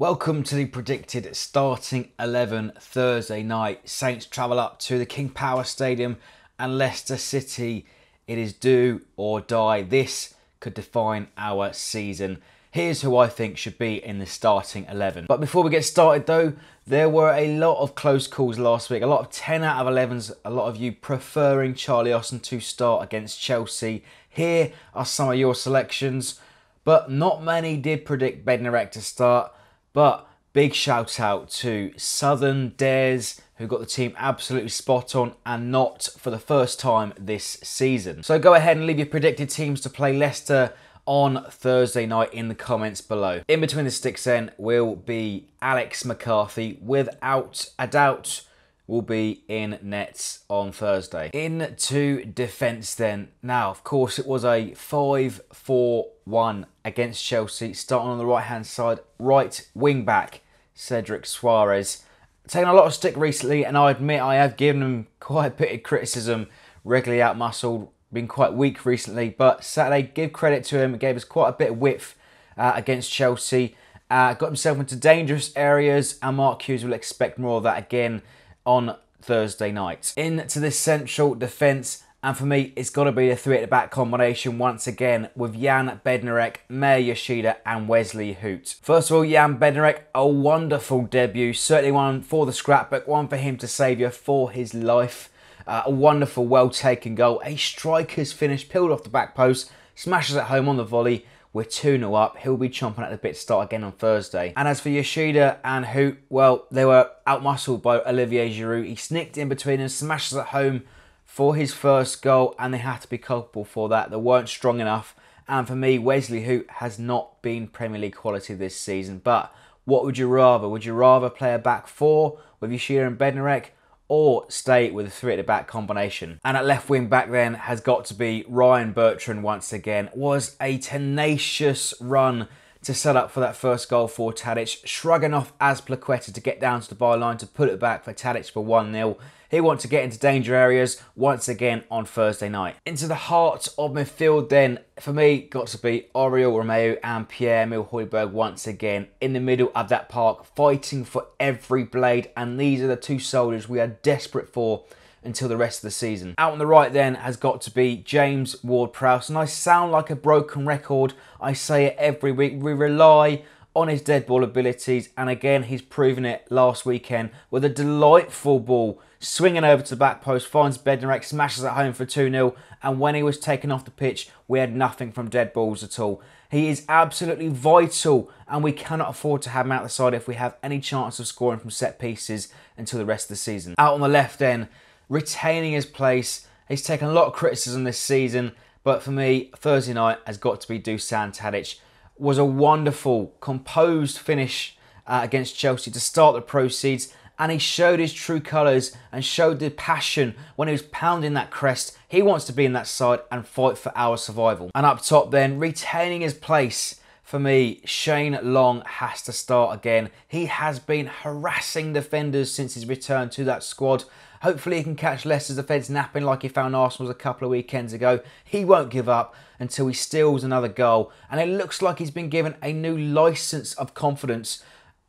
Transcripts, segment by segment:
Welcome to the predicted starting 11 Thursday night. Saints travel up to the King Power Stadium and Leicester City. It is do or die. This could define our season. Here's who I think should be in the starting 11. But before we get started though, there were a lot of close calls last week. A lot of 10 out of 11s. A lot of you preferring Charlie Austin to start against Chelsea. Here are some of your selections. But not many did predict Bednarek to start. But big shout out to Southern Dares, who got the team absolutely spot on and not for the first time this season. So go ahead and leave your predicted teams to play Leicester on Thursday night in the comments below. In between the sticks then will be Alex McCarthy, without a doubt will be in nets on Thursday. Into defence then. Now, of course, it was a 5-4-1 against Chelsea, starting on the right-hand side, right wing-back, Cedric Soares. Taken a lot of stick recently, and I admit I have given him quite a bit of criticism, regularly out-muscled, been quite weak recently, but Saturday, give credit to him, gave us quite a bit of width against Chelsea. Got himself into dangerous areas, and Mark Hughes will expect more of that again on Thursday night. Into this central defence, and for me, it's got to be a three at the back combination once again with Jan Bednarek, Mayor Yoshida and Wesley Hoot. First of all, Jan Bednarek, a wonderful debut, certainly one for the scrapbook, one for him to savour for his life. A wonderful, well-taken goal, a striker's finish, peeled off the back post, smashes it home on the volley. We're 2-0 up. He'll be chomping at the bit to start again on Thursday. And as for Yoshida and Hoot, well, they were outmuscled by Olivier Giroud. He sneaked in between them, smashes it home for his first goal, and they had to be culpable for that. They weren't strong enough. And for me, Wesley Hoot has not been Premier League quality this season. But what would you rather? Would you rather play a back four with Yoshida and Bednarek, or stay with a three at the back combination? And at left wing back then has got to be Ryan Bertrand once again. Was a tenacious run to set up for that first goal for Tadic, shrugging off Azpilicueta to get down to the byline to put it back for Tadic for 1-0. He wants to get into danger areas once again on Thursday night. Into the heart of midfield then, for me, got to be Oriol Romeu and Pierre-Emile Højbjerg once again in the middle of that park, fighting for every blade, and these are the two soldiers we are desperate for until the rest of the season. Out on the right then has got to be James Ward-Prowse, and I sound like a broken record, I say it every week, we rely on his dead ball abilities, and again he's proven it last weekend with a delightful ball swinging over to the back post, finds Bednarek, smashes it home for 2-0, and when he was taken off the pitch, we had nothing from dead balls at all. He is absolutely vital, and we cannot afford to have him out the side if we have any chance of scoring from set pieces until the rest of the season. Out on the left then, retaining his place, he's taken a lot of criticism this season, but for me, Thursday night has got to be Dusan Tadic. Was a wonderful, composed finish against Chelsea to start the proceeds, and he showed his true colours and showed the passion when he was pounding that crest. He wants to be in that side and fight for our survival. And up top then, retaining his place, for me, Shane Long has to start again. He has been harassing defenders since his return to that squad. Hopefully he can catch Leicester's defence napping like he found Arsenal's a couple of weekends ago. He won't give up until he steals another goal. And it looks like he's been given a new licence of confidence.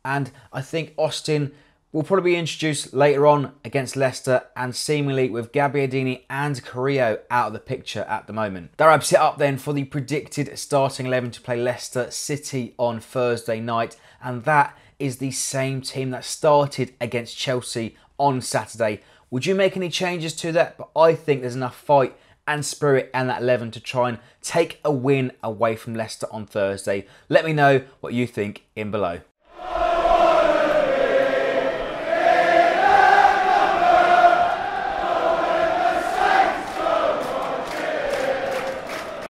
And I think Austin will probably be introduced later on against Leicester, and seemingly with Gabbiadini and Carrillo out of the picture at the moment. That wraps it up then for the predicted starting 11 to play Leicester City on Thursday night. And that is the same team that started against Chelsea on Saturday. Would you make any changes to that? But I think there's enough fight and spirit and that 11 to try and take a win away from Leicester on Thursday. Let me know what you think in below.